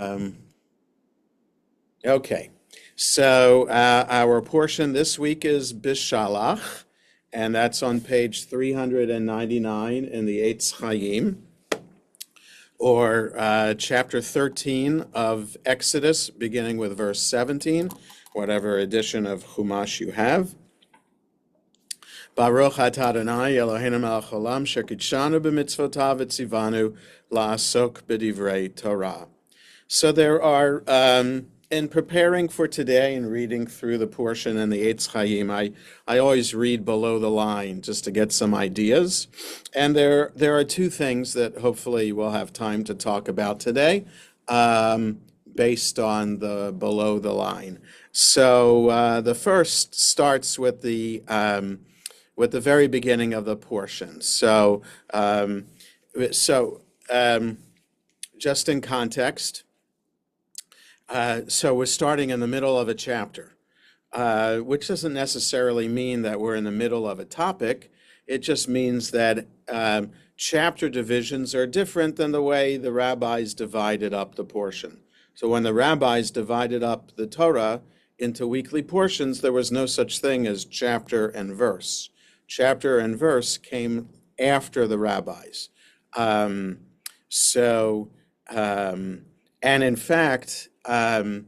Um, okay, so our portion this week is BeShalach, and that's on page 399 in the Eitz Chaim, or chapter 13 of Exodus, beginning with verse 17, whatever edition of Chumash you have. Baruch atah Adonai Eloheinu melech haolam shekidshanu b'mitzvotav v'tzivanu la'asok b'divrei Torah. So there are, in preparing for today and reading through the portion in the Eitz Chaim, I always read below the line just to get some ideas. And there are two things that hopefully we'll have time to talk about today, based on the below the line. So the first starts with the very beginning of the portion. So just in context. So we're starting in the middle of a chapter, which doesn't necessarily mean that we're in the middle of a topic. It just means that chapter divisions are different than the way the rabbis divided up the portion. So when the rabbis divided up the Torah into weekly portions, there was no such thing as chapter and verse. Chapter and verse came after the rabbis. And in fact, some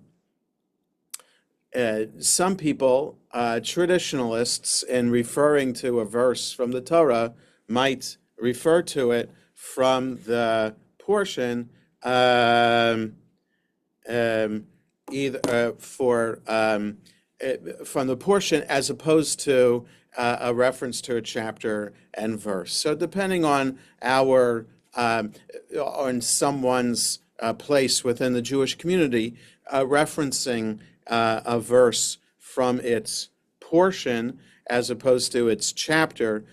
people, traditionalists, in referring to a verse from the Torah, might refer to it from the portion from the portion as opposed to a reference to a chapter and verse. So depending on on someone's place within the Jewish community, referencing a verse from its portion as opposed to its chapter,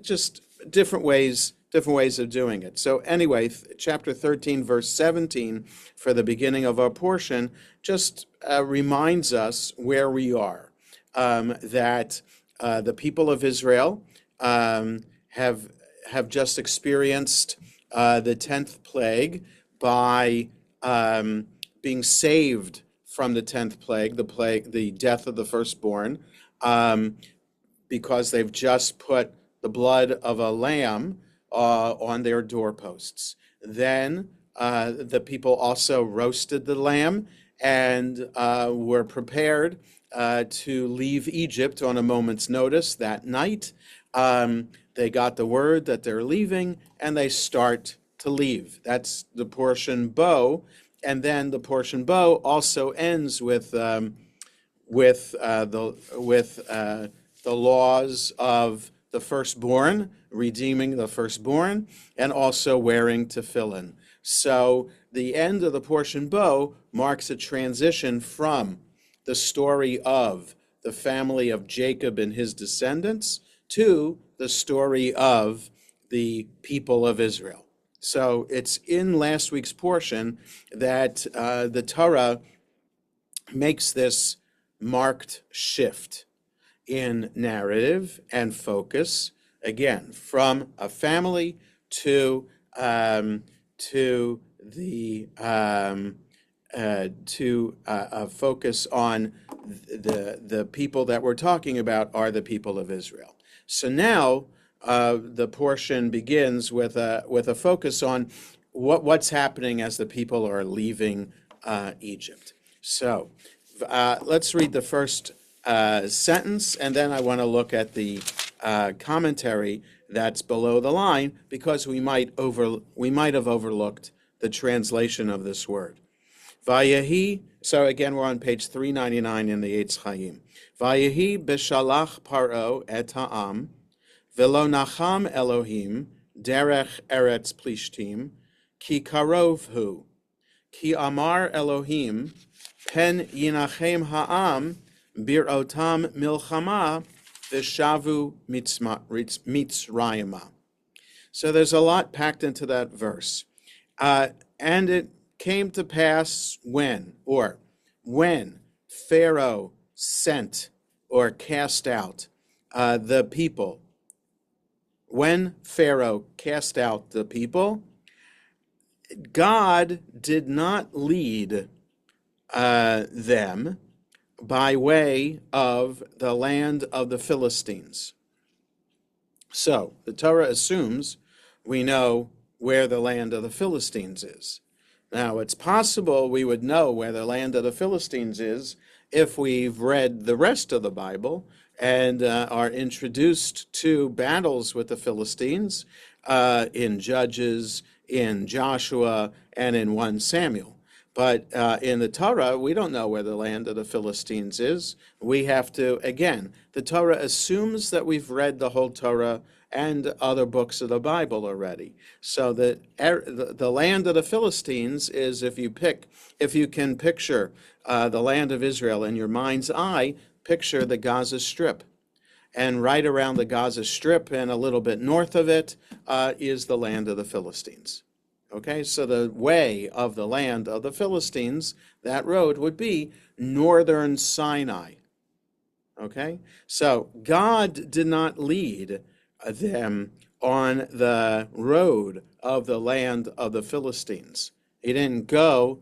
just different ways of doing it. So anyway, chapter 13, verse 17, for the beginning of our portion, just reminds us where we are, that the people of Israel have just experienced the 10th plague by being saved from the 10th plague, the death of the firstborn, because they've just put the blood of a lamb on their doorposts. Then the people also roasted the lamb and were prepared to leave Egypt on a moment's notice that night. They got the word that they're leaving, and they start to leave. That's the portion bow, and then the portion bow also ends with the laws of the firstborn, redeeming the firstborn, and also wearing tefillin. So the end of the portion bow marks a transition from the story of the family of Jacob and his descendants to the story of the people of Israel. So it's in last week's portion that the Torah makes this marked shift in narrative and focus, again, from a family to a focus on the people that we're talking about are the people of Israel. So now the portion begins with a focus on what's happening as the people are leaving Egypt. So let's read the first sentence, and then I want to look at the commentary that's below the line, because we might have overlooked the translation of this word. Vayehi. So again, we're on page 399 in the Eitz Chaim. Vayehi BeShalach paro et ha'am, velo nacham Elohim derech eretz plishtim, ki karov hu, ki amar Elohim pen yinachem ha'am birotam milchama v'shavu mitzrayima. So there's a lot packed into that verse. And it came to pass when Pharaoh sent or cast out the people. When Pharaoh cast out the people, God did not lead them by way of the land of the Philistines. So the Torah assumes we know where the land of the Philistines is. Now, it's possible we would know where the land of the Philistines is if we've read the rest of the Bible and are introduced to battles with the Philistines in Judges, in Joshua, and in 1 Samuel. But in the Torah, we don't know where the land of the Philistines is. We have to, again, the Torah assumes that we've read the whole Torah and other books of the Bible already. So the land of the Philistines is, if you can picture the land of Israel in your mind's eye, picture the Gaza Strip. And right around the Gaza Strip and a little bit north of it is the land of the Philistines. Okay, so the way of the land of the Philistines, that road would be northern Sinai. Okay, so God did not lead them on the road of the land of the Philistines. He didn't go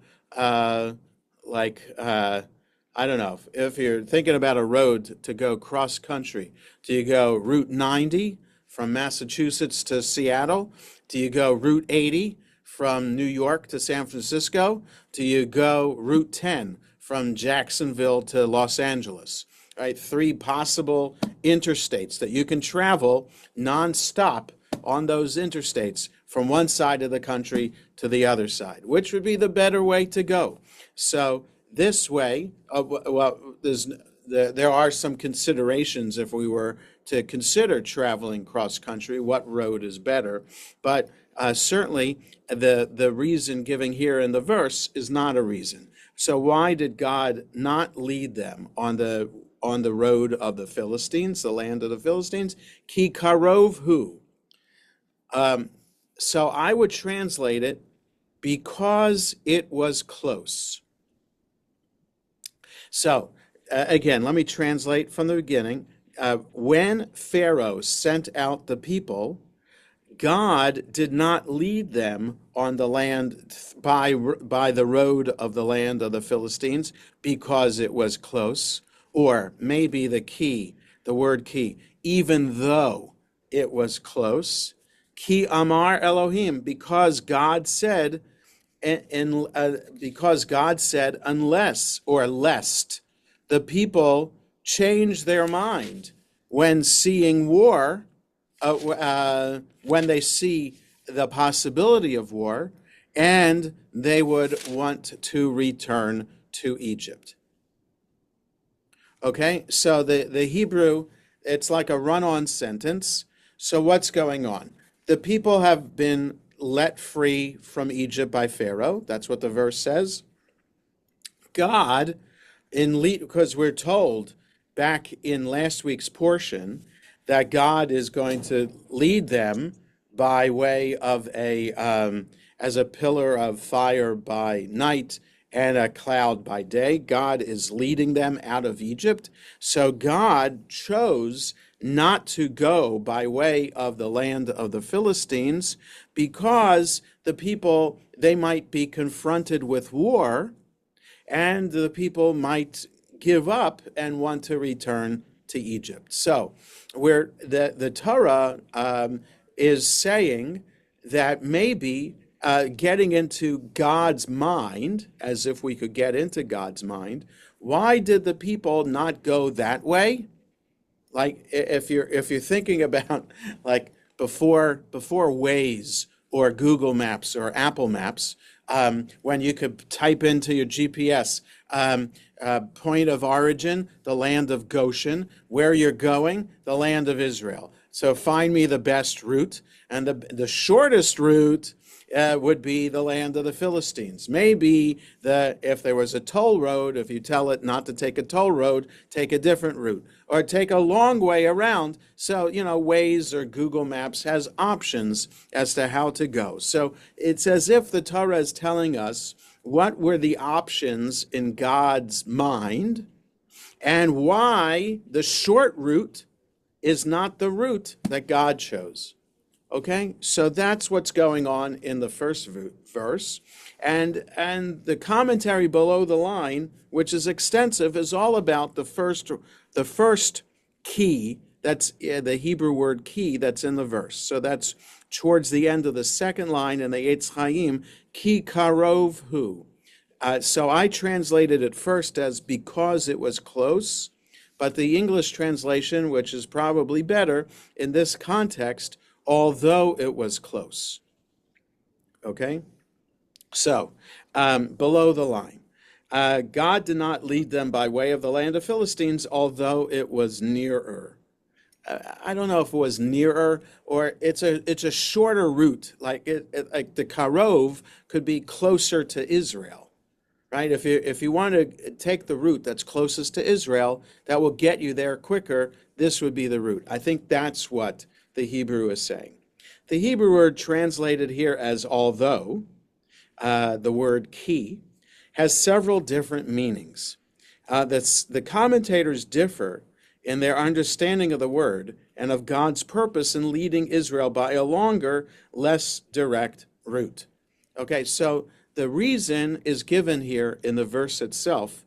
I don't know, if you're thinking about a road to go cross country, do you go Route 90 from Massachusetts to Seattle? Do you go Route 80 from New York to San Francisco? Do you go Route 10 from Jacksonville to Los Angeles? Right, 3 possible interstates that you can travel nonstop on those interstates from one side of the country to the other side. Which would be the better way to go? So this way, there are some considerations if we were to consider traveling cross-country, what road is better. But certainly the reason given here in the verse is not a reason. So why did God not lead them on the road of the Philistines, the land of the Philistines? Ki karov hu. So I would translate it, because it was close. So again, let me translate from the beginning. When Pharaoh sent out the people, God did not lead them on the land by the road of the land of the Philistines because it was close, or maybe the word key, even though it was close. Ki amar Elohim, because God said, unless or lest the people change their mind when seeing war, when they see the possibility of war, and they would want to return to Egypt. Okay, so the Hebrew, it's like a run-on sentence. So what's going on? The people have been let free from Egypt by Pharaoh. That's what the verse says. God, because we're told back in last week's portion that God is going to lead them by way of as a pillar of fire by night and a cloud by day. God is leading them out of Egypt. So God chose not to go by way of the land of the Philistines because the people, they might be confronted with war, and the people might give up and want to return to Egypt. So where the Torah is saying that maybe getting into God's mind, as if we could get into God's mind, why did the people not go that way? Like if you're thinking about like before Waze or Google Maps or Apple Maps, when you could type into your GPS point of origin, the land of Goshen, where you're going, the land of Israel. So find me the best route, and the shortest route would be the land of the Philistines. Maybe if there was a toll road, if you tell it not to take a toll road, take a different route, or take a long way around. So, Waze or Google Maps has options as to how to go. So it's as if the Torah is telling us what were the options in God's mind and why the short route is not the route that God chose. Okay, so that's what's going on in the first verse. And the commentary below the line, which is extensive, is all about the first key, that's the Hebrew word key that's in the verse. So that's towards the end of the second line in the Eitz Chaim, ki karov hu. So I translated it first as because it was close, but the English translation, which is probably better in this context, although it was close. Okay? So, below the line. God did not lead them by way of the land of Philistines, although it was nearer. I don't know if it was nearer or it's a shorter route. Like the Karov could be closer to Israel, right? If you want to take the route that's closest to Israel, that will get you there quicker. This would be the route. I think that's what the Hebrew is saying. The Hebrew word translated here as although, the word ki, has several different meanings. The commentators differ in their understanding of the word and of God's purpose in leading Israel by a longer, less direct route. Okay, so the reason is given here in the verse itself,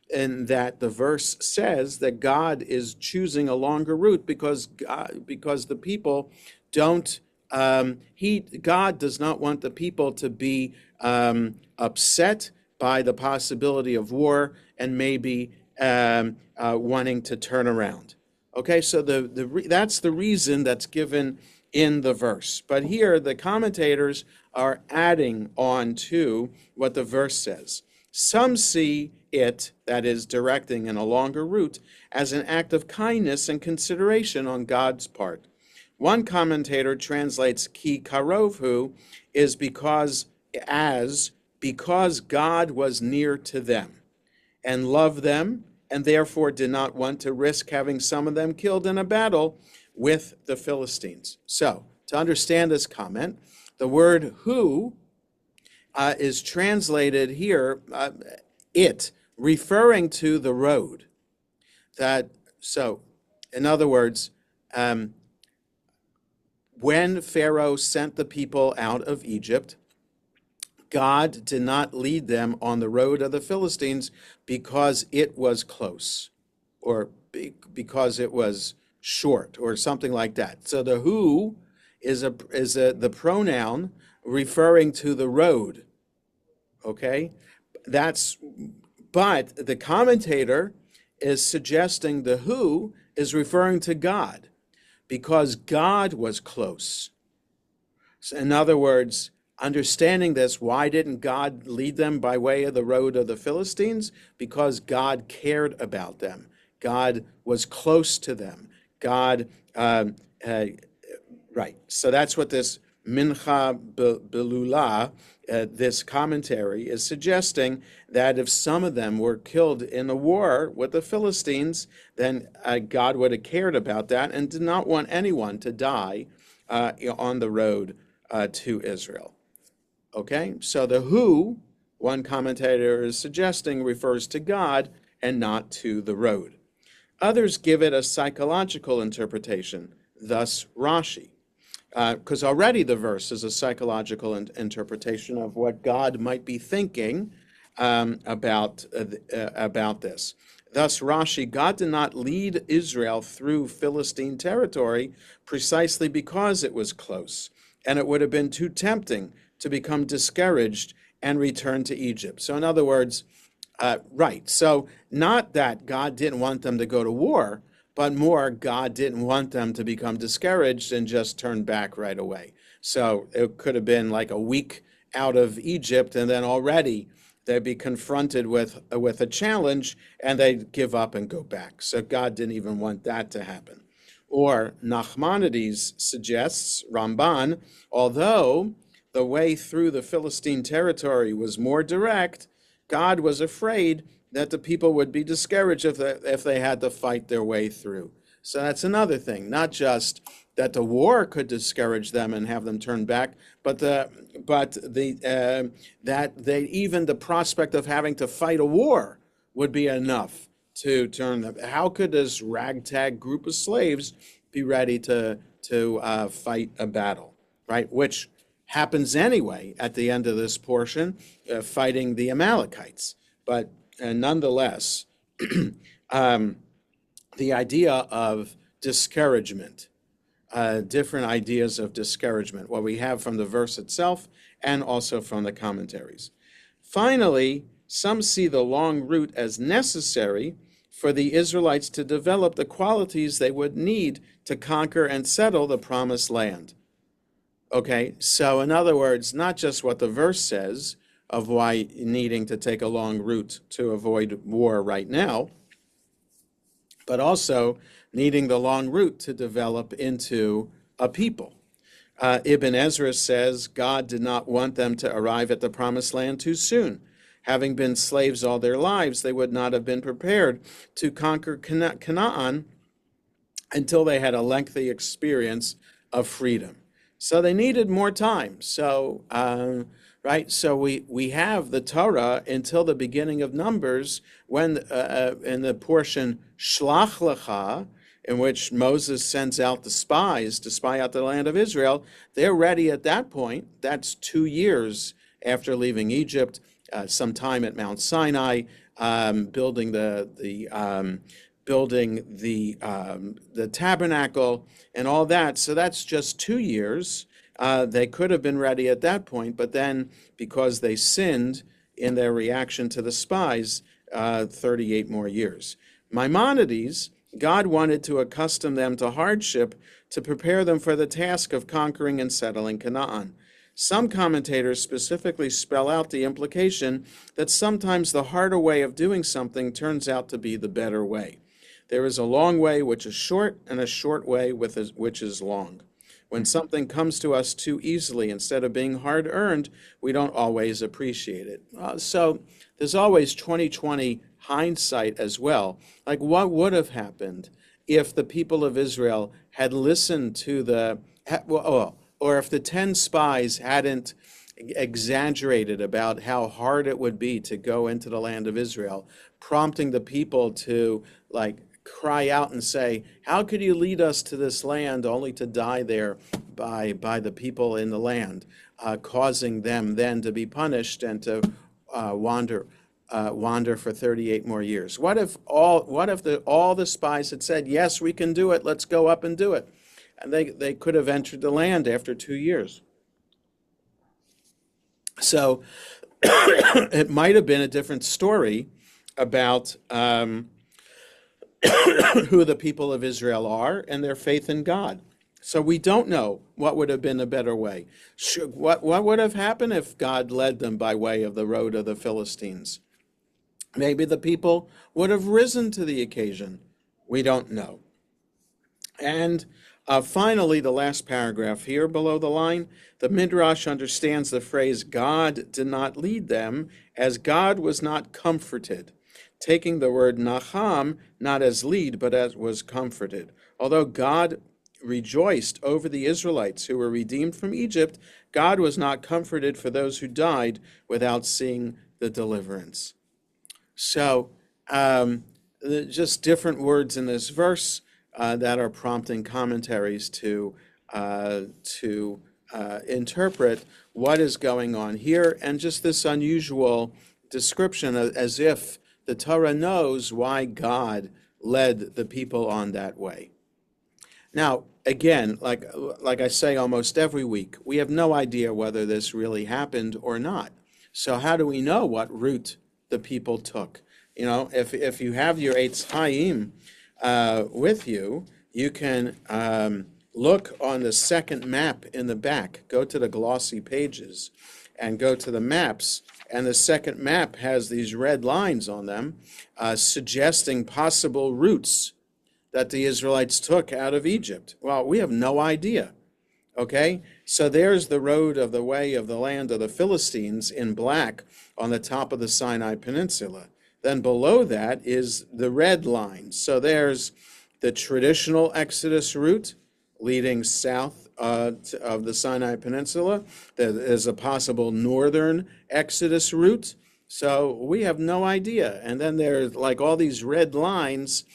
in that the verse says that God is choosing a longer route because the people don't. God does not want the people to be upset by the possibility of war and maybe wanting to turn around. Okay, so that's the reason that's given in the verse. But here the commentators are adding on to what the verse says. Some see it, that is, directing in a longer route, as an act of kindness and consideration on God's part. One commentator translates ki karovhu is because God was near to them and loved them, and therefore did not want to risk having some of them killed in a battle with the Philistines. So, to understand this comment, the word who is translated here, referring to the road. In other words, when Pharaoh sent the people out of Egypt, God did not lead them on the road of the Philistines because it was close or because it was short or something like that. So the who is the pronoun referring to the road. Okay? But the commentator is suggesting the who is referring to God because God was close. So in other words, understanding this, why didn't God lead them by way of the road of the Philistines? Because God cared about them. God was close to them. Right. So that's what this Mincha Belula, this commentary, is suggesting, that if some of them were killed in a war with the Philistines, then God would have cared about that and did not want anyone to die on the road to Israel. Okay, so the who, one commentator is suggesting, refers to God and not to the road. Others give it a psychological interpretation, thus Rashi, because already the verse is a psychological interpretation of what God might be thinking about this. Thus, Rashi, God did not lead Israel through Philistine territory precisely because it was close, and it would have been too tempting to become discouraged and return to Egypt. So in other words, so not that God didn't want them to go to war, but more God didn't want them to become discouraged and just turn back right away. So it could have been like a week out of Egypt, and then already they'd be confronted with a challenge, and they'd give up and go back. So God didn't even want that to happen. Or Nachmanides suggests, Ramban, although the way through the Philistine territory was more direct, God was afraid that the people would be discouraged if they had to fight their way through. So that's another thing, not just that the war could discourage them and have them turn back, but even the prospect of having to fight a war would be enough to turn them. How could this ragtag group of slaves be ready to to fight a battle, right? Which happens anyway at the end of this portion, fighting the Amalekites. But nonetheless, the idea of discouragement, different ideas of discouragement, what we have from the verse itself and also from the commentaries. Finally, some see the long route as necessary for the Israelites to develop the qualities they would need to conquer and settle the promised land. Okay, so in other words, not just what the verse says of why needing to take a long route to avoid war right now, but also needing the long route to develop into a people. Ibn Ezra says God did not want them to arrive at the promised land too soon. Having been slaves all their lives, they would not have been prepared to conquer Canaan until they had a lengthy experience of freedom. So they needed more time. So, right, so we have the Torah until the beginning of Numbers, when in the portion Shlach Lecha, in which Moses sends out the spies to spy out the land of Israel. They're ready at that point. That's 2 years after leaving Egypt, some time at Mount Sinai, building the tabernacle and all that. So that's just 2 years. They could have been ready at that point, but then because they sinned in their reaction to the spies, 38 more years. Maimonides, God wanted to accustom them to hardship to prepare them for the task of conquering and settling Canaan. Some commentators specifically spell out the implication that sometimes the harder way of doing something turns out to be the better way. There is a long way which is short, and a short way which is long. When something comes to us too easily, instead of being hard-earned, we don't always appreciate it. So there's always 20/20 hindsight as well. Like, what would have happened if the people of Israel had listened to or if the 10 spies hadn't exaggerated about how hard it would be to go into the land of Israel, prompting the people to cry out and say, how could you lead us to this land only to die there by the people in the land, causing them then to be punished and to wander for 38 more years? What if all the spies had said, yes, we can do it, let's go up and do it? And they could have entered the land after 2 years. So it might have been a different story about who the people of Israel are and their faith in God. So we don't know what would have been a better way. What would have happened if God led them by way of the road of the Philistines? Maybe the people would have risen to the occasion. We don't know. And finally, the last paragraph here below the line, the Midrash understands the phrase, God did not lead them, as God was not comforted, taking the word nacham not as lead, but as was comforted. Although God rejoiced over the Israelites who were redeemed from Egypt, God was not comforted for those who died without seeing the deliverance. So just different words in this verse that are prompting commentaries to interpret what is going on here, and just this unusual description as if the Torah knows why God led the people on that way. Now, again, like I say almost every week, we have no idea whether this really happened or not. So how do we know what route the people took? You know, if you have your Eitz Chaim with you, you can look on the second map in the back. Go to the glossy pages and go to the maps. And the second map has these red lines on them suggesting possible routes that the Israelites took out of Egypt. Well, we have no idea, okay? So there's the road of the way of the land of the Philistines in black on the top of the Sinai Peninsula. Then below that is the red line. So there's the traditional Exodus route leading south of the Sinai Peninsula. There is a possible northern Exodus route. So we have no idea. And then there's like all these red lines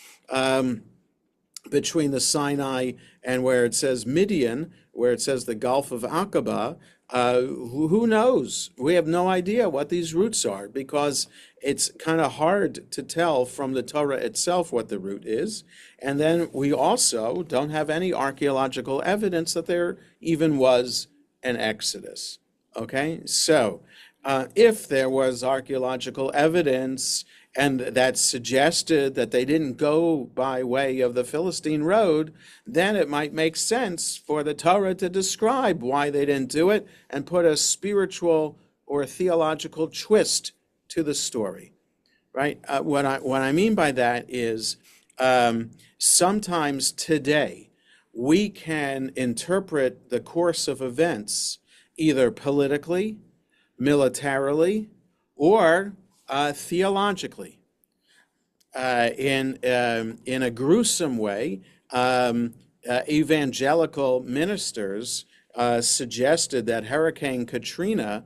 between the Sinai and where it says Midian, where it says the Gulf of Aqaba, who knows? We have no idea what these routes are because it's kind of hard to tell from the Torah itself what the route is. And then we also don't have any archaeological evidence that there even was an Exodus. Okay, so if there was archaeological evidence and that suggested that they didn't go by way of the Philistine road, then it might make sense for the Torah to describe why they didn't do it and put a spiritual or theological twist to the story, right? What I mean by that is sometimes today we can interpret the course of events either politically, militarily, or theologically, in a gruesome way. Evangelical ministers suggested that Hurricane Katrina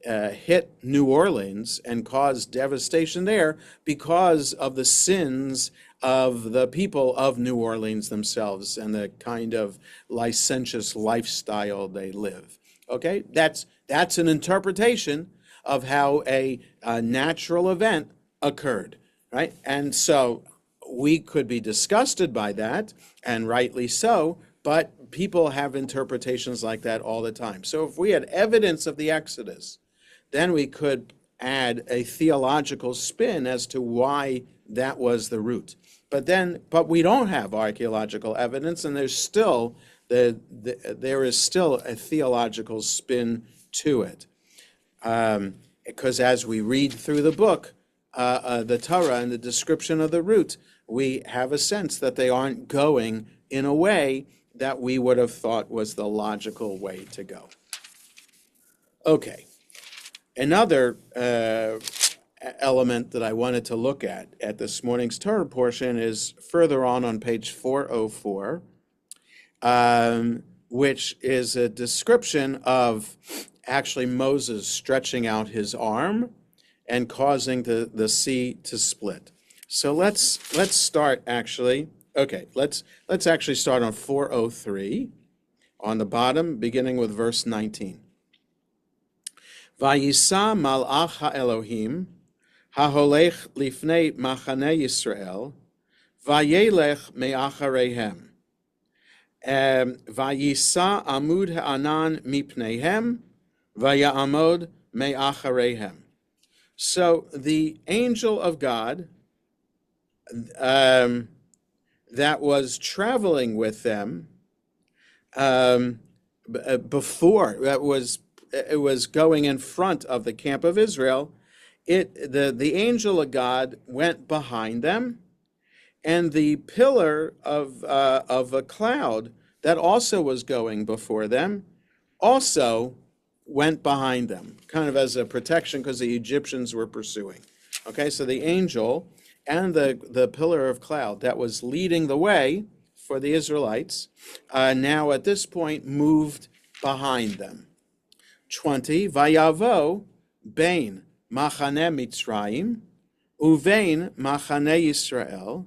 hit New Orleans and caused devastation there because of the sins of the people of New Orleans themselves and the kind of licentious lifestyle they live. Okay, that's an interpretation of how a natural event occurred, right? And so we could be disgusted by that, and rightly so, but people have interpretations like that all the time. So if we had evidence of the Exodus, then we could add a theological spin as to why that was the route. But we don't have archaeological evidence, and there is still a theological spin to it. Because as we read through the book, the Torah and the description of the route, we have a sense that they aren't going in a way that we would have thought was the logical way to go. Okay. Another element that I wanted to look at this morning's Torah portion is further on page 404, which is a description of actually Moses stretching out his arm and causing the sea to split. So let's start actually. Okay, let's actually start on 403 on the bottom, beginning with verse 19. Vayisa malach ha'Elohim ha'holech lifnei machanei Yisrael vayelech me'achareihem vayisa amud ha'anan mipneihem vaya'amod me'achareihem. So the angel of God that was traveling with them before, it was going in front of the camp of Israel. The angel of God went behind them, and the pillar of a cloud that also was going before them also went behind them, kind of as a protection because the Egyptians were pursuing. Okay, so the angel and the pillar of cloud that was leading the way for the Israelites now at this point moved behind them. 20, Vayavo bein machane Mitzrayim uvein machane Yisrael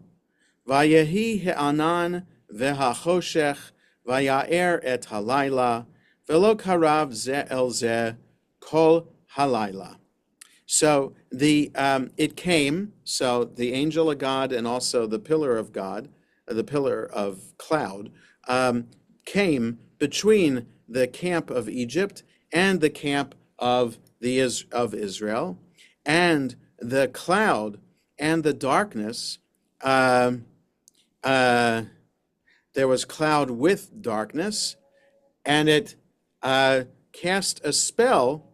vayehi he'anan ve'hachoshech vayaer et halayla velo karav ze el ze kol halayla. So it came, so the angel of God and also the pillar of God, the pillar of cloud, came between the camp of Egypt and the camp of Israel, and the cloud and the darkness. There was cloud with darkness, and it cast a spell.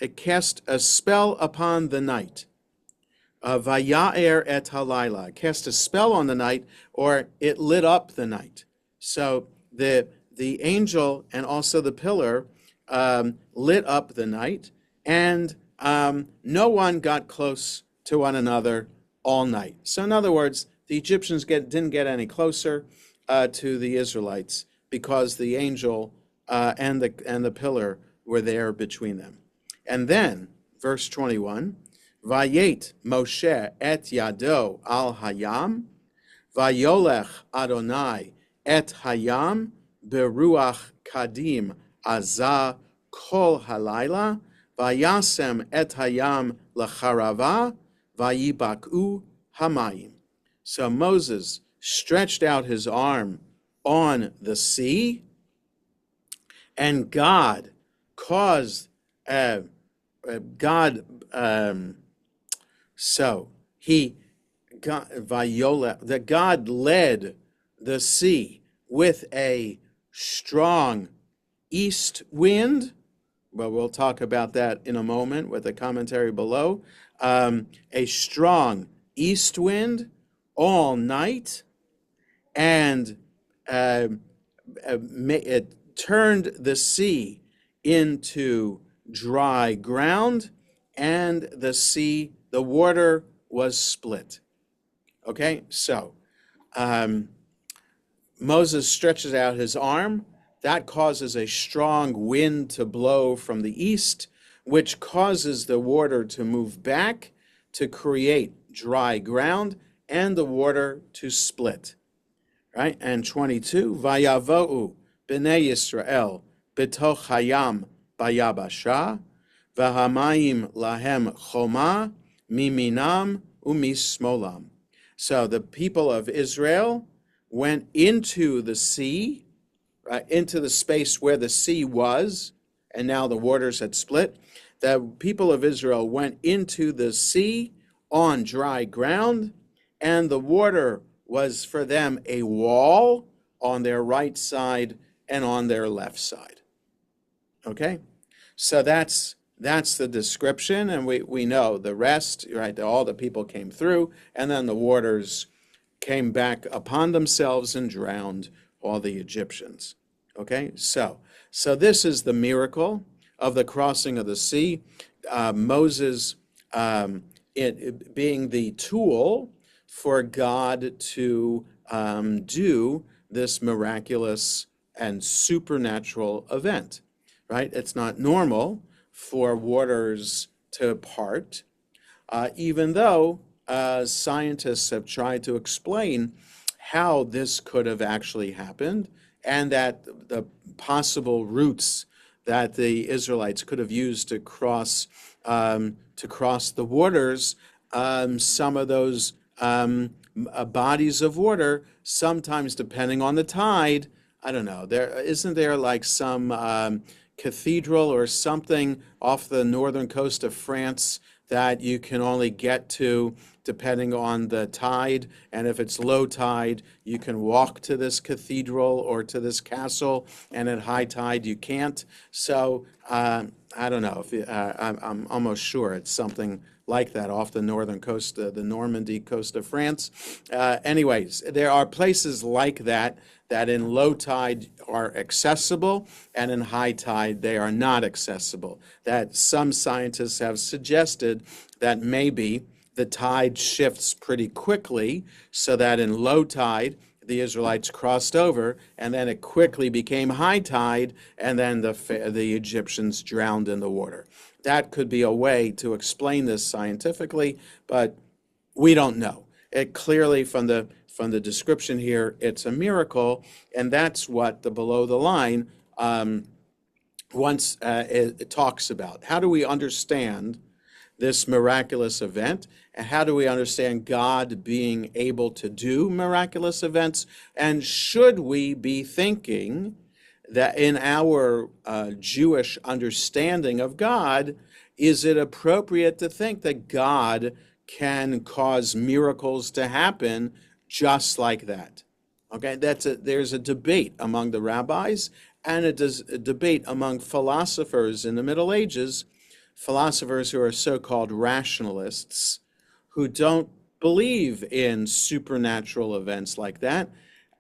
It cast a spell upon the night. Vayaer et halayla, cast a spell on the night, or it lit up the night. So the angel and also the pillar lit up the night, and no one got close to one another all night. So in other words, the Egyptians didn't get any closer to the Israelites because the angel and the pillar were there between them. And then, verse 21, Vayet Moshe et yado al hayam, vayolech Adonai et hayam beruach kadim azah kol halayla, vayasem et hayam lacharava, vayibaku hamayim. So Moses stretched out his arm on the sea, and God caused God. So he that God led the sea with a strong east wind. Well, we'll talk about that in a moment with the commentary below. A strong east wind all night, and it turned the sea into dry ground, and the water was split. Okay, so Moses stretches out his arm. That causes a strong wind to blow from the east, which causes the water to move back to create dry ground and the water to split. Right? And 22, Vayavo'u b'nei Yisrael b'toch hayam bayabasha, v'hamayim lahem choma miminam umismolam. So the people of Israel went into the sea, into the space where the sea was, and now the waters had split. The people of Israel went into the sea on dry ground, and the water was for them a wall on their right side and on their left side. Okay? So that's the description, and we know the rest, right? All the people came through, and then the waters came back upon themselves and drowned all the Egyptians. Okay? So this is the miracle of the crossing of the sea. Moses it being the tool for God to do this miraculous and supernatural event, right? It's not normal for waters to part, even though scientists have tried to explain how this could have actually happened, and that the possible routes that the Israelites could have used to cross the waters, some of those bodies of water, sometimes depending on the tide, I don't know, isn't there like some cathedral or something off the northern coast of France that you can only get to depending on the tide, and if it's low tide, you can walk to this cathedral or to this castle, and at high tide you can't. So I don't know, I'm almost sure it's something like that off the northern coast, the Normandy coast of France. Anyways, there are places like that in low tide are accessible, and in high tide they are not accessible. That some scientists have suggested that maybe the tide shifts pretty quickly, so that in low tide the Israelites crossed over, and then it quickly became high tide, and then the Egyptians drowned in the water. That could be a way to explain this scientifically, but we don't know. It clearly, from the description here, it's a miracle, and that's what the below the line it talks about. How do we understand this miraculous event, and how do we understand God being able to do miraculous events? And should we be thinking that in our Jewish understanding of God, is it appropriate to think that God can cause miracles to happen just like that? Okay, there's a debate among the rabbis, and a debate among philosophers in the Middle Ages, philosophers who are so-called rationalists, who don't believe in supernatural events like that,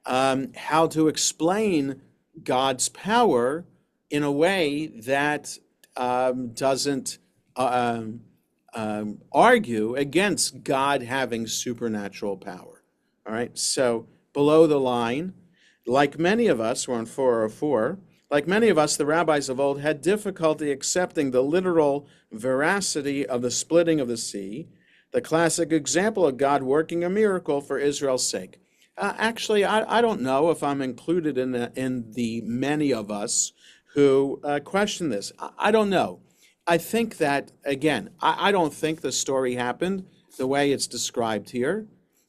how to explain God's power in a way that doesn't argue against God having supernatural power. All right, so below the line, like many of us, we're on 404, Like many of us, the rabbis of old had difficulty accepting the literal veracity of the splitting of the sea, the classic example of God working a miracle for Israel's sake. Actually, I don't know if I'm included in the many of us who question this. I don't know. I think that, again, I don't think the story happened the way it's described here.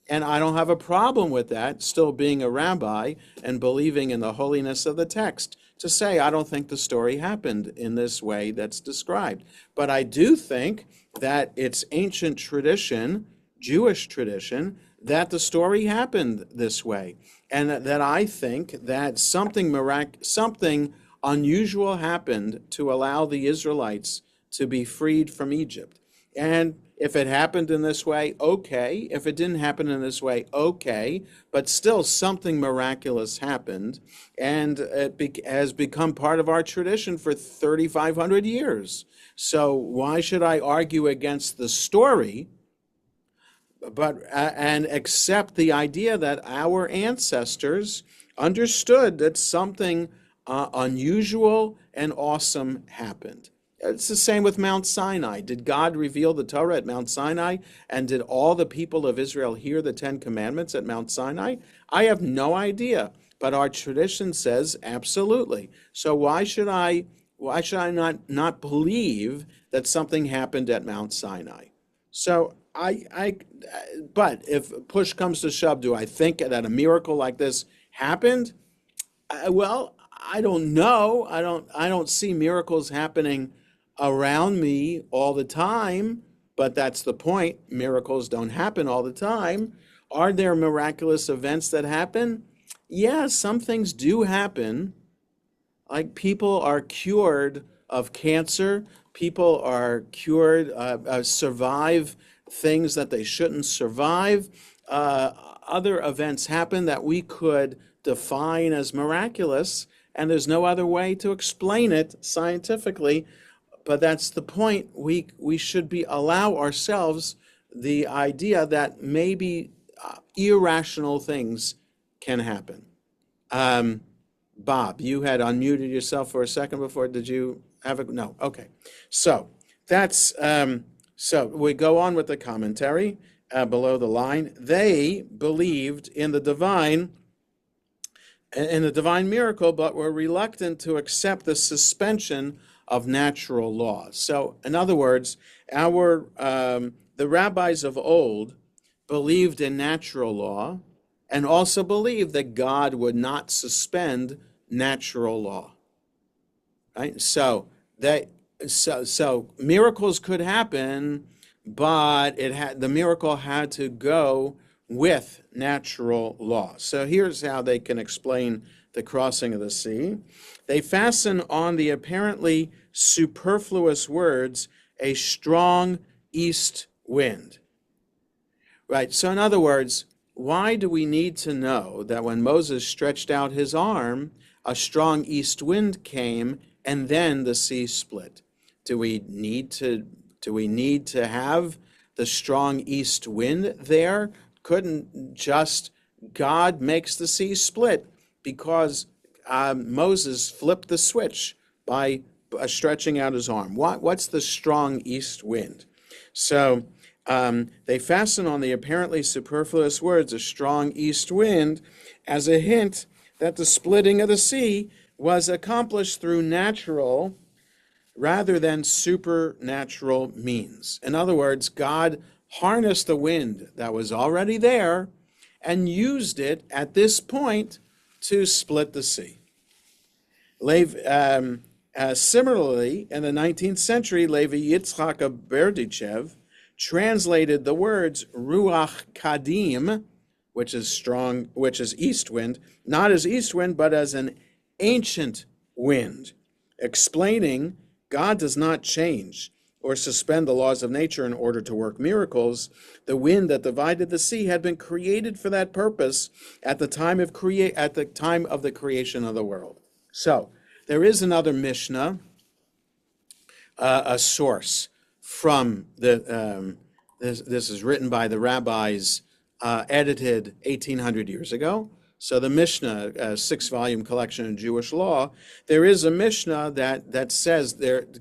And I don't have a problem with that, still being a rabbi and believing in the holiness of the text, to say I don't think the story happened in this way that's described. But I do think that it's ancient tradition, Jewish tradition, that the story happened this way. And that I think that something unusual happened to allow the Israelites to be freed from Egypt. And if it happened in this way, okay. If it didn't happen in this way, okay. But still, something miraculous happened, and it has become part of our tradition for 3,500 years. So why should I argue against the story, and accept the idea that our ancestors understood that something unusual and awesome happened? It's the same with Mount Sinai. Did God reveal the Torah at Mount Sinai? And did all the people of Israel hear the Ten Commandments at Mount Sinai? I have no idea, but our tradition says absolutely. So why should I not believe that something happened at Mount Sinai? So but if push comes to shove, do I think that a miracle like this happened? Well, I don't know. I don't see miracles happening around me all the time, but that's the point. Miracles don't happen all the time. Are there miraculous events that happen? Yeah, some things do happen. Like people are cured of cancer. People are cured, survive things that they shouldn't survive. Other events happen that we could define as miraculous, and there's no other way to explain it scientifically. But that's the point. We should allow ourselves the idea that maybe irrational things can happen. Bob, you had unmuted yourself for a second before. Did you have a no? Okay. So that's so we go on with the commentary below the line. They believed in the divine miracle, but were reluctant to accept the suspension of natural laws. So, in other words, the rabbis of old believed in natural law and also believed that God would not suspend natural law. Right? So miracles could happen, but the miracle had to go with natural law. So here's how they can explain the crossing of the sea. They fasten on the apparently superfluous words, a strong east wind. Right, so in other words, why do we need to know that when Moses stretched out his arm, a strong east wind came and then the sea split? Do we need to have the strong east wind there? Couldn't just God makes the sea split because Moses flipped the switch by stretching out his arm? What's the strong east wind? So they fasten on the apparently superfluous words, a strong east wind, as a hint that the splitting of the sea was accomplished through natural rather than supernatural means. In other words, God harnessed the wind that was already there and used it at this point to split the sea. Similarly, in the 19th century, Levi Yitzchak of Berdichev translated the words Ruach Kadim, which is strong, which is east wind, not as east wind, but as an ancient wind, explaining God does not change or suspend the laws of nature in order to work miracles. The wind that divided the sea had been created for that purpose at the time of the creation of the world. So there is another Mishnah, a source from the. This is written by the rabbis, edited 1,800 years ago. So the Mishnah, a six-volume collection of Jewish law, there is a Mishnah that says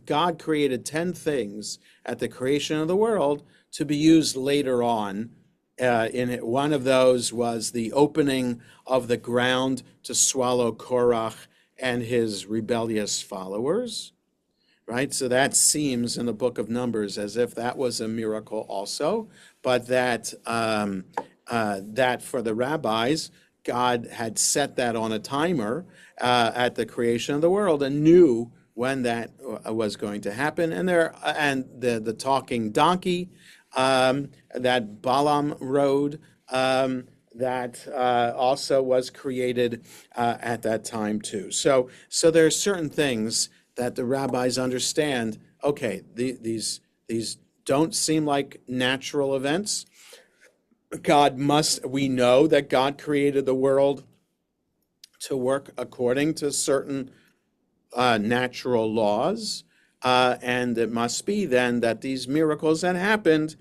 God created 10 things at the creation of the world to be used later on. One of those was the opening of the ground to swallow Korach and his rebellious followers. Right? So that seems in the book of Numbers as if that was a miracle also, but that for the rabbis, God had set that on a timer at the creation of the world and knew when that was going to happen. And the talking donkey that Balaam rode, that also was created at that time too. So there are certain things that the rabbis understand. Okay, these don't seem like natural events. We know that God created the world to work according to certain natural laws, and it must be then that these miracles that happened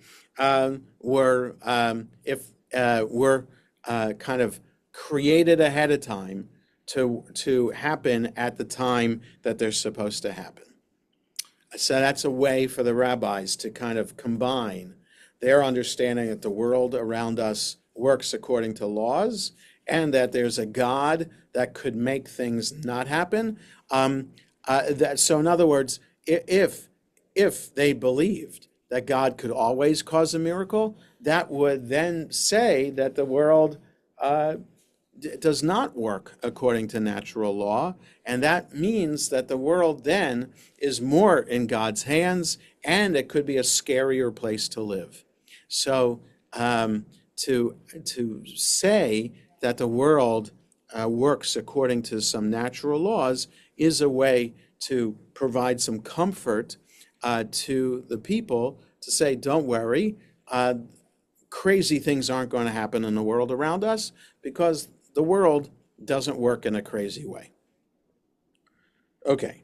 were kind of created ahead of time to happen at the time that they're supposed to happen. So that's a way for the rabbis to kind of combine their understanding that the world around us works according to laws and that there's a God that could make things not happen. So in other words, if they believed that God could always cause a miracle, that would then say that the world does not work according to natural law, and that means that the world then is more in God's hands, and it could be a scarier place to live. So to say that the world works according to some natural laws is a way to provide some comfort to the people to say, don't worry, crazy things aren't going to happen in the world around us because the world doesn't work in a crazy way. Okay,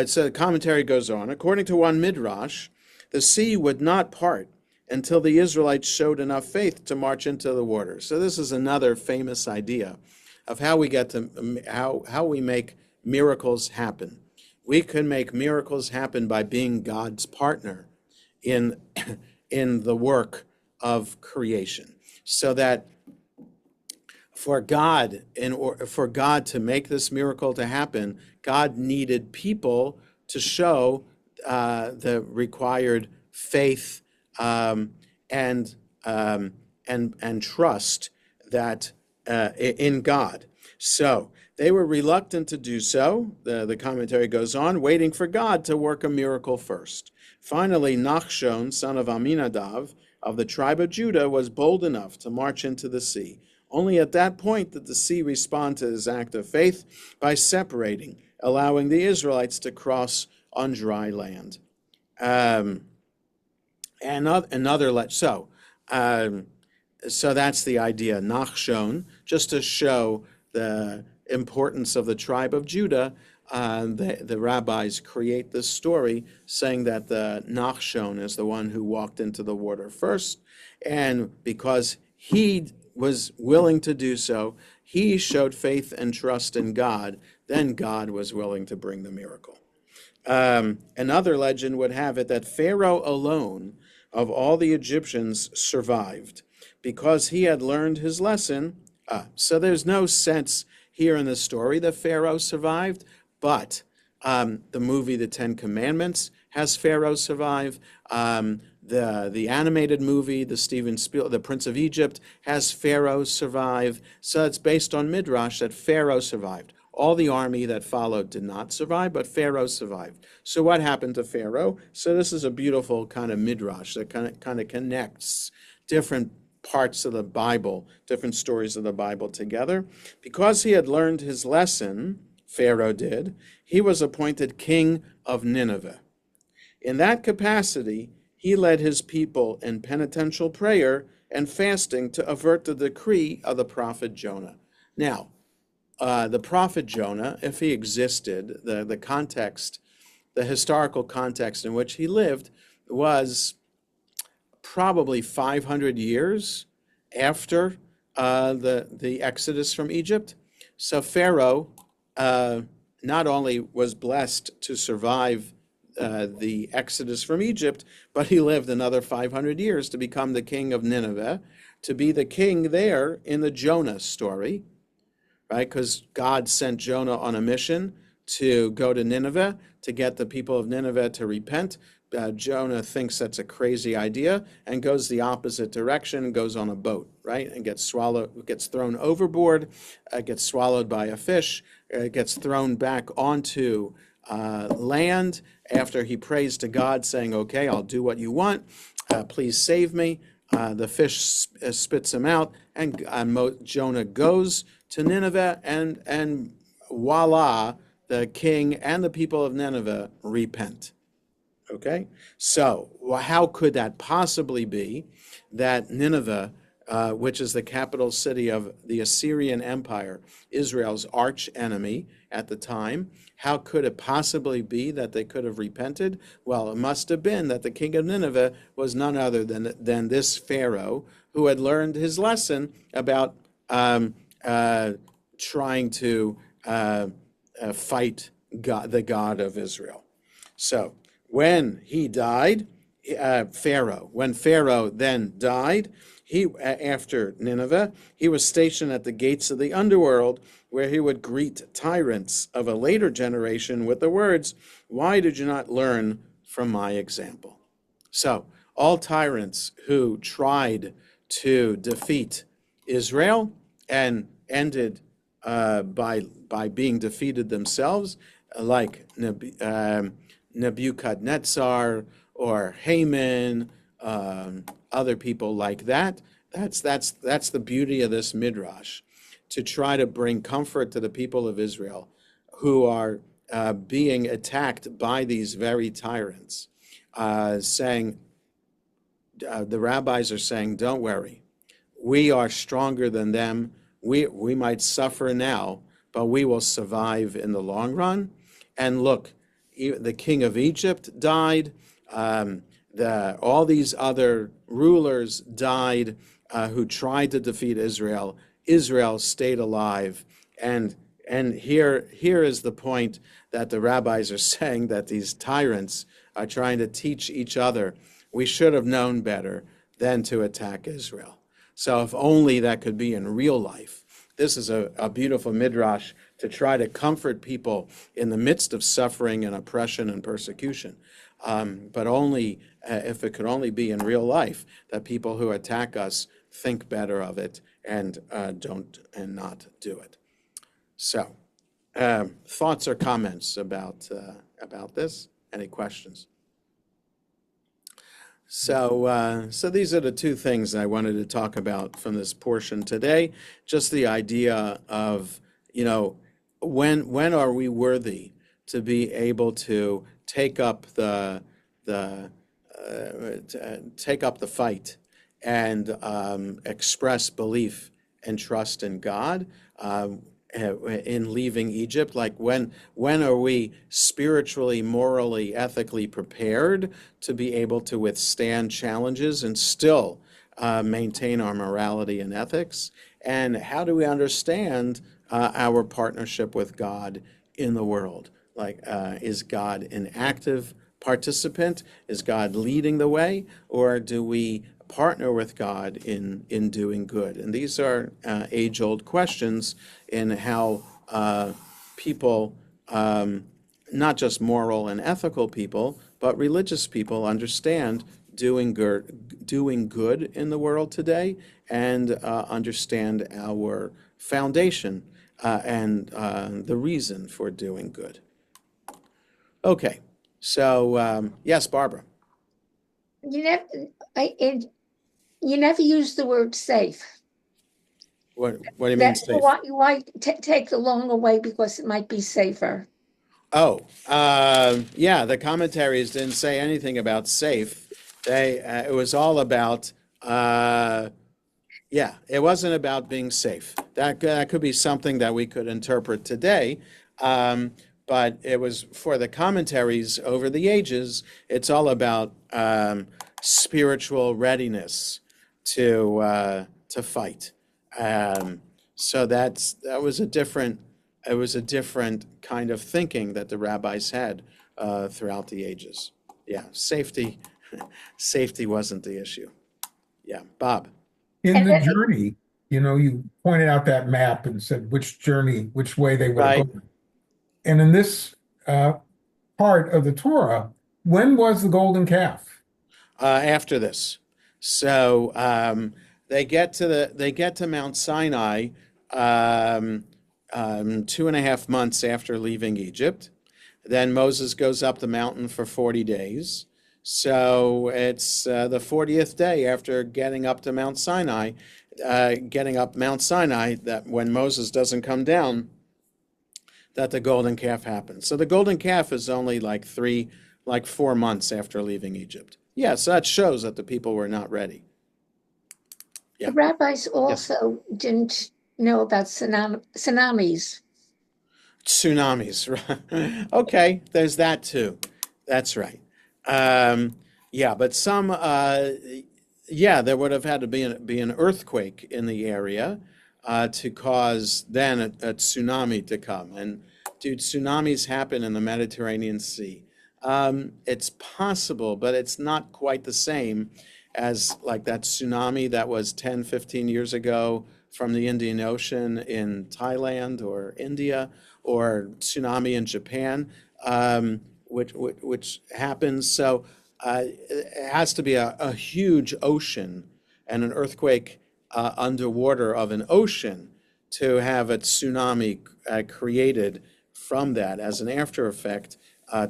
so the commentary goes on. According to one midrash, the sea would not part until the Israelites showed enough faith to march into the water. So this is another famous idea of how we get to how we make miracles happen. We can make miracles happen by being God's partner in the work of creation, so that for God to make this miracle to happen, God needed people to show the required faith and trust that in God. So they were reluctant to do so. The commentary goes on, waiting for God to work a miracle first. Finally, Nachshon, son of Aminadab, of the tribe of Judah, was bold enough to march into the sea. Only at that point did the sea respond to his act of faith by separating, allowing the Israelites to cross on dry land. So that's the idea. Nachshon, just to show the importance of the tribe of Judah, the rabbis create this story saying that the Nachshon is the one who walked into the water first, and because he was willing to do so, he showed faith and trust in God, then God was willing to bring the miracle. Another legend would have it that Pharaoh alone of all the Egyptians survived because he had learned his lesson. So there's no sense here in the story that Pharaoh survived, but the movie The Ten Commandments has Pharaoh survive. The animated movie, the Prince of Egypt, has Pharaoh survive. So it's based on Midrash that Pharaoh survived. All the army that followed did not survive, but Pharaoh survived. So what happened to Pharaoh? So this is a beautiful kind of Midrash that kind of connects different parts of the Bible, different stories of the Bible together. Because he had learned his lesson, Pharaoh did, he was appointed king of Nineveh. In that capacity, he led his people in penitential prayer and fasting to avert the decree of the prophet Jonah. Now, the prophet Jonah, if he existed, the context, the historical context in which he lived was probably 500 years after the Exodus from Egypt. So Pharaoh not only was blessed to survive the Exodus from Egypt, but he lived another 500 years to become the king of Nineveh, to be the king there in the Jonah story, right? Because God sent Jonah on a mission to go to Nineveh to get the people of Nineveh to repent. Jonah thinks that's a crazy idea and goes the opposite direction, goes on a boat, right? And gets swallowed, gets thrown overboard, gets swallowed by a fish, gets thrown back onto land after he prays to God saying, okay, I'll do what you want. Please save me. The fish spits him out, and Jonah goes to Nineveh, and voila, the king and the people of Nineveh repent. Okay, so how could that possibly be that Nineveh, which is the capital city of the Assyrian Empire, Israel's arch enemy at the time, how could it possibly be that they could have repented? Well, it must have been that the king of Nineveh was none other than this Pharaoh who had learned his lesson about trying to fight God, the God of Israel. So when he died, when Pharaoh then died, after Nineveh, he was stationed at the gates of the underworld, where he would greet tyrants of a later generation with the words, "Why did you not learn from my example?" So all tyrants who tried to defeat Israel and ended by being defeated themselves, like Nebuchadnezzar or Haman, other people like that. That's the beauty of this midrash, to try to bring comfort to the people of Israel who are being attacked by these very tyrants, saying, the rabbis are saying, don't worry, we are stronger than them. We might suffer now, but we will survive in the long run. And look, the king of Egypt died. All these other rulers died who tried to defeat Israel. Israel stayed alive. And here is the point that the rabbis are saying, that these tyrants are trying to teach each other. We should have known better than to attack Israel. So if only that could be in real life. This is a beautiful midrash to try to comfort people in the midst of suffering and oppression and persecution. But only if it could only be in real life that people who attack us think better of it and not do it. So, thoughts or comments about this? Any questions? So these are the two things I wanted to talk about from this portion today. Just the idea of, when are we worthy to be able to take up the fight and express belief and trust in God in leaving Egypt? Like when are we spiritually, morally, ethically prepared to be able to withstand challenges and still maintain our morality and ethics? And how do we understand our partnership with God in the world? Like, is God an active participant? Is God leading the way? Or do we partner with God in doing good? And these are age-old questions in how people, not just moral and ethical people, but religious people, understand doing good in the world today, and understand our foundation and the reason for doing good. Okay, so yes, Barbara. You never use the word safe. What do you mean safe? Why take the longer way because it might be safer? Oh, yeah, the commentaries didn't say anything about safe. It was all about, it wasn't about being safe. That could be something that we could interpret today, but it was for the commentaries over the ages. It's all about spiritual readiness to fight. So that was a different kind of thinking that the rabbis had throughout the ages. Yeah, safety wasn't the issue. Yeah, Bob. In And the then, journey, you pointed out that map and said which way they would have Right. gone. And in this uh, part of the Torah, when was the golden calf? After this. So they get to Mount Sinai um, 2.5 months after leaving Egypt. Then Moses goes up the mountain for 40 days. So it's the 40th day after getting up to Mount Sinai, that when Moses doesn't come down, that the golden calf happens. So the golden calf is only like 4 months after leaving Egypt. Yeah, so that shows that the people were not ready. the Yeah. rabbis Yes. also didn't know about tsunamis. Tsunamis. Right. Okay, there's that too. That's right. Yeah, but there would have had to be an earthquake in the area to cause then a tsunami to come. And dude, tsunamis happen in the Mediterranean Sea. It's possible, but it's not quite the same as like that tsunami that was 10, 15 years ago from the Indian Ocean in Thailand or India, or tsunami in Japan, which happens. So it has to be a huge ocean and an earthquake underwater of an ocean to have a tsunami created from that as an after effect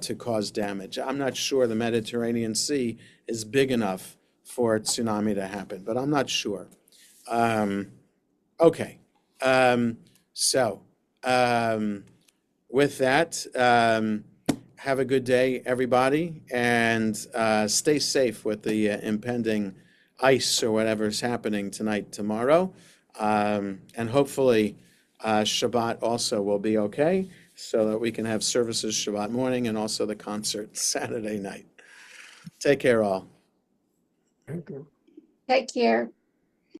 to cause damage. I'm not sure the Mediterranean Sea is big enough for a tsunami to happen, but I'm not sure. Okay. So, with that, have a good day, everybody, and stay safe with the impending ice or whatever's happening tonight, tomorrow. And hopefully, Shabbat also will be okay so that we can have services Shabbat morning and also the concert Saturday night. Take care, all. Take care.